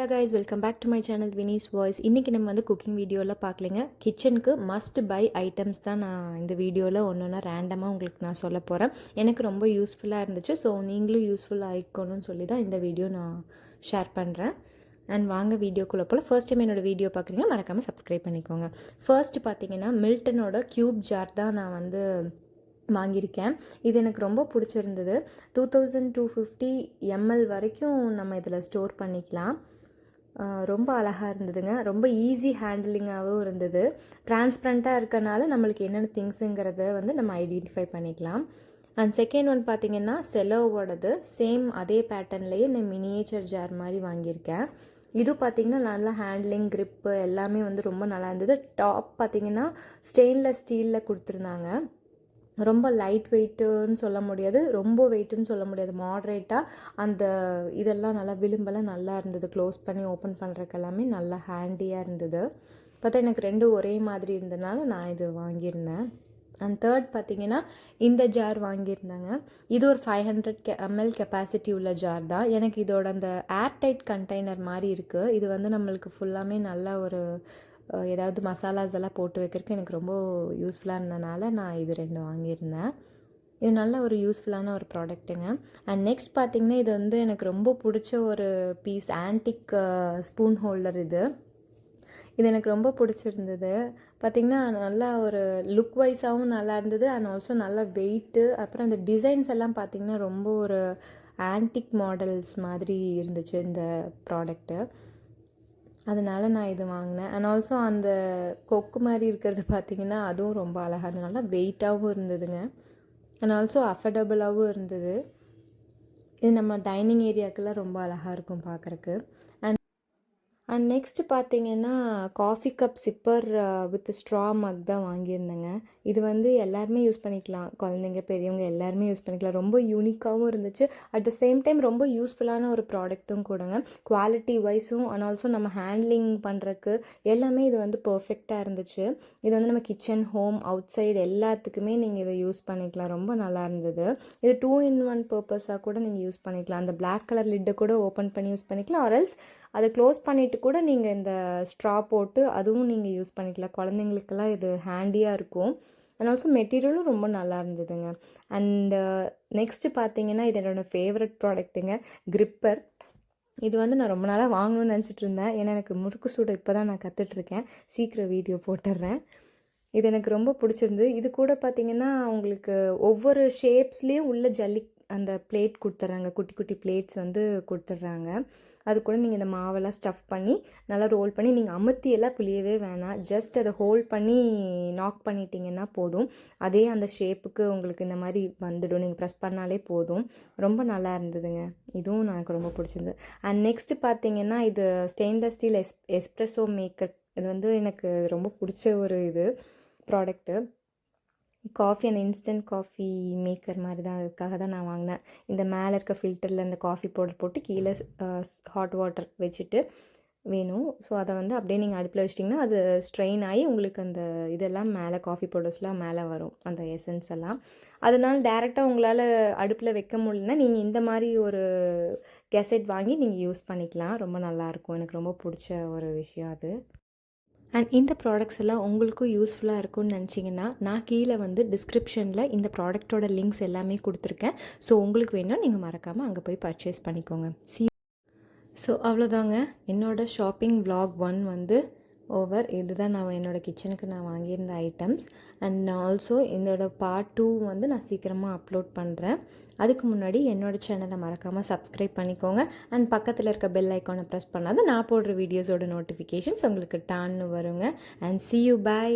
Hello guys, welcome back to my channel Vini's voice. இன்றைக்கி நம்ம வந்து குக்கிங் வீடியோவில் பார்க்கலைங்க. கிச்சனுக்கு மஸ்ட் பை ஐட்டம்ஸ் தான் நான் இந்த வீடியோவில் ஒன்று ஒன்றா ரேண்டமாக உங்களுக்கு நான் சொல்ல போகிறேன். எனக்கு ரொம்ப யூஸ்ஃபுல்லாக இருந்துச்சு. ஸோ நீங்களும் யூஸ்ஃபுல் ஆகிக்கணும்னு சொல்லி தான் இந்த வீடியோ நான் ஷேர் பண்ணுறேன். அண்ட் வாங்க வீடியோக்குள்ளே போல். ஃபர்ஸ்ட் டைம் என்னோடய வீடியோ பார்க்குறீங்கன்னா மறக்காமல் சப்ஸ்கிரைப் பண்ணிக்கோங்க. ஃபர்ஸ்ட் பார்த்தீங்கன்னா மில்டனோட க்யூப் ஜார் தான் நான் வந்து வாங்கியிருக்கேன். இது எனக்கு ரொம்ப பிடிச்சிருந்தது. 2250 ml வரைக்கும் நம்ம இதில் ஸ்டோர் பண்ணிக்கலாம். ரொம்ப அழகாக இருந்ததுங்க. ரொம்ப ஈஸி ஹேண்டிலிங்காகவும் இருந்தது. டிரான்ஸ்பரண்ட்டாக இருக்கனால நம்மளுக்கு என்னென்ன திங்ஸுங்கிறத வந்து நம்ம ஐடென்டிஃபை பண்ணிக்கலாம். அண்ட் செகண்ட் ஒன் பார்த்திங்கன்னா செலோவோடது சேம் அதே பேட்டர்ன்லேயே நான் மினியேச்சர் ஜார் மாதிரி வாங்கியிருக்கேன். இது பார்த்திங்கன்னா நல்லா ஹேண்ட்லிங் க்ரிப்பு எல்லாமே வந்து ரொம்ப நல்லா இருந்தது. டாப் பார்த்திங்கன்னா ஸ்டெயின்லெஸ் ஸ்டீலில் கொடுத்துருந்தாங்க. ரொம்ப லைட் வெயிட்டுன்னு சொல்ல முடியாது, ரொம்ப வெயிட்டுன்னு சொல்ல முடியாது, மாட்ரேட்டாக அந்த இதெல்லாம் நல்லா விளிம்பெல்லாம் நல்லா இருந்தது. க்ளோஸ் பண்ணி ஓப்பன் பண்ணுறதுக்கு எல்லாமே நல்லா ஹேண்டியாக இருந்தது. பார்த்தா எனக்கு ரெண்டும் ஒரே மாதிரி இருந்ததுனால நான் இது வாங்கியிருந்தேன். அண்ட் தேர்ட் பார்த்திங்கன்னா இந்த ஜார் வாங்கியிருந்தாங்க. இது ஒரு 500 ml கெப்பாசிட்டி உள்ள ஜார் தான். எனக்கு இதோட அந்த ஏர்டைட் கண்டெய்னர் மாதிரி இருக்குது. இது வந்து நம்மளுக்கு ஃபுல்லாமே நல்ல ஒரு ஏதாவது மசாலாஸ் எல்லாம் போட்டு வைக்கிறதுக்கு எனக்கு ரொம்ப யூஸ்ஃபுல்லாக இருந்ததுனால நான் இது 2 வாங்கியிருந்தேன். இது நல்ல ஒரு யூஸ்ஃபுல்லான ஒரு ப்ராடக்ட்டுங்க. அண்ட் நெக்ஸ்ட் பார்த்திங்கன்னா இது வந்து எனக்கு ரொம்ப பிடிச்ச ஒரு பீஸ் ஆன்டிக் ஸ்பூன் ஹோல்டர். இது எனக்கு ரொம்ப பிடிச்சிருந்தது. பார்த்திங்கன்னா நல்லா ஒரு லுக் வைஸாகவும் நல்லா இருந்தது. அண்ட் ஆல்சோ நல்லா வெயிட்டு. அப்புறம் அந்த டிசைன்ஸ் எல்லாம் பார்த்திங்கன்னா ரொம்ப ஒரு ஆன்டிக் மாடல்ஸ் மாதிரி இருந்துச்சு இந்த ப்ராடக்ட்டு. அதனால் நான் இது வாங்கினேன். அண்ட் ஆல்சோ அந்த கொக்கு மாதிரி இருக்கிறது பார்த்திங்கன்னா அதுவும் ரொம்ப அழகாக இருந்ததுனால வெயிட்டாகவும் இருந்ததுங்க. அண்ட் ஆல்சோ அஃபர்டபுளாகவும் இருந்தது. இது நம்ம டைனிங் ஏரியாவுக்கெல்லாம் ரொம்ப அழகாக இருக்கும் பார்க்குறக்கு. அண்ட் நெக்ஸ்ட்டு பார்த்திங்கன்னா காஃபி கப் சிப்பர் வித் ஸ்ட்ரா மக் தான் வாங்கியிருந்தேங்க. இது வந்து எல்லாருமே யூஸ் பண்ணிக்கலாம். குழந்தைங்க பெரியவங்க எல்லாருமே யூஸ் பண்ணிக்கலாம். ரொம்ப யூனிக்காகவும் இருந்துச்சு. அட் த சேம் டைம் ரொம்ப யூஸ்ஃபுல்லான ஒரு ப்ராடக்ட்டும் கூடங்க. குவாலிட்டி வைஸும் அண்ட் ஆல்சோ நம்ம ஹேண்ட்லிங் பண்ணுறக்கு எல்லாமே இது வந்து பர்ஃபெக்டாக இருந்துச்சு. இது வந்து நம்ம கிச்சன், ஹோம், அவுட் சைடு எல்லாத்துக்குமே நீங்கள் இதை யூஸ் பண்ணிக்கலாம். ரொம்ப நல்லா இருந்தது. இது 2-in-1 பர்பஸாக கூட நீங்கள் யூஸ் பண்ணிக்கலாம். அந்த பிளாக் கலர் லிட்டை கூட ஓப்பன் பண்ணி யூஸ் பண்ணிக்கலாம். ஆர்எல்ஸ் அதை க்ளோஸ் பண்ணிவிட்டு கூட நீங்கள் இந்த ஸ்ட்ரா போட்டு அதுவும் நீங்கள் யூஸ் பண்ணிக்கலாம். குழந்தைங்களுக்கெல்லாம் இது ஹேண்டியாக இருக்கும். அண்ட் ஆல்சோ மெட்டீரியலும் ரொம்ப நல்லா இருந்ததுங்க. அண்டு நெக்ஸ்ட்டு பார்த்தீங்கன்னா இது என்னோடய ஃபேவரட் ப்ராடக்ட்டுங்க, கிரிப்பர். இது வந்து நான் ரொம்ப நாளாக வாங்கணும்னு நினச்சிட்டு இருந்தேன். ஏன்னா எனக்கு முறுக்கு சூட இப்போ தான் நான் கற்றுட்ருக்கேன். சீக்கிரம் வீடியோ போட்டுடுறேன். இது எனக்கு ரொம்ப பிடிச்சிருந்தது. இது கூட பார்த்திங்கன்னா உங்களுக்கு ஒவ்வொரு ஷேப்ஸ்லேயும் உள்ள ஜல்லி அந்த பிளேட் கொடுத்துட்றாங்க. குட்டி குட்டி பிளேட்ஸ் வந்து கொடுத்துட்றாங்க. அது கூட நீங்கள் இந்த மாவெல்லாம் ஸ்டஃப் பண்ணி நல்லா ரோல் பண்ணி நீங்கள் அமுத்தியெல்லாம் புளியவே வேணாம். ஜஸ்ட் அதை ஹோல்ட் பண்ணி நாக் பண்ணிட்டீங்கன்னா போதும். அதே அந்த ஷேப்புக்கு உங்களுக்கு இந்த மாதிரி வந்துடும். நீங்கள் ப்ரெஸ் பண்ணாலே போதும். ரொம்ப நல்லா இருந்ததுங்க. இதுவும் எனக்கு ரொம்ப பிடிச்சிருந்தது. அண்ட் நெக்ஸ்ட்டு பார்த்தீங்கன்னா இது ஸ்டெயின்லெஸ் ஸ்டீல் எஸ்ப்ரெஸோ மேக்கர். இது வந்து எனக்கு ரொம்ப பிடிச்ச ஒரு ப்ராடக்ட்டு. காஃபி அந்த இன்ஸ்டன்ட் காஃபி மேக்கர் மாதிரி தான். அதுக்காக தான் நான் வாங்கினேன். இந்த மேலே இருக்க ஃபில்டரில் அந்த காஃபி பவுடர் போட்டு கீழே ஹாட் வாட்டர் வச்சுட்டு வேணும். ஸோ அதை வந்து அப்படியே நீங்கள் அடுப்பில் வச்சிட்டிங்கன்னா அது ஸ்ட்ரெயின் ஆகி உங்களுக்கு அந்த இதெல்லாம் மேலே காஃபி பவுடர்ஸ்லாம் மேலே வரும், அந்த எசன்ஸ் எல்லாம். அதனால் டேரெக்டாக உங்களால் அடுப்பில் வைக்க முடியலன்னா நீங்கள் இந்த மாதிரி ஒரு கெசட் வாங்கி நீங்கள் யூஸ் பண்ணிக்கலாம். ரொம்ப நல்லாயிருக்கும். எனக்கு ரொம்ப பிடிச்ச ஒரு விஷயம் அது. அண்ட் இந்த ப்ராடக்ட்ஸ் எல்லாம் உங்களுக்கும் யூஸ்ஃபுல்லாக இருக்கும்னு நினச்சிங்கன்னா நான் கீழே வந்து டிஸ்கிரிப்ஷனில் இந்த ப்ராடக்ட்டோட லிங்க்ஸ் எல்லாமே கொடுத்துருக்கேன். ஸோ உங்களுக்கு வேணும்னா நீங்கள் மறக்காமல் அங்கே போய் பர்ச்சேஸ் பண்ணிக்கோங்க. ஸோ அவ்வளோதாங்க என்னோடய ஷாப்பிங் vlog 1 வந்து ஓவர். இதுதான் நான் என்னோடய கிச்சனுக்கு நான் வாங்கியிருந்த ஐட்டம்ஸ். அண்ட் ஆல்சோ இதோட பார்ட் 2 வந்து நான் சீக்கிரமாக அப்லோட் பண்ணுறேன். அதுக்கு முன்னாடி என்னோடய சேனலை மறக்காமல் சப்ஸ்கிரைப் பண்ணிக்கோங்க. அண்ட் பக்கத்தில் இருக்க பெல் ஐக்கானை ப்ரெஸ் பண்ணாத நான் போடுற வீடியோஸோட நோட்டிஃபிகேஷன்ஸ் உங்களுக்கு டான்னு வருங்க. And see you, bye.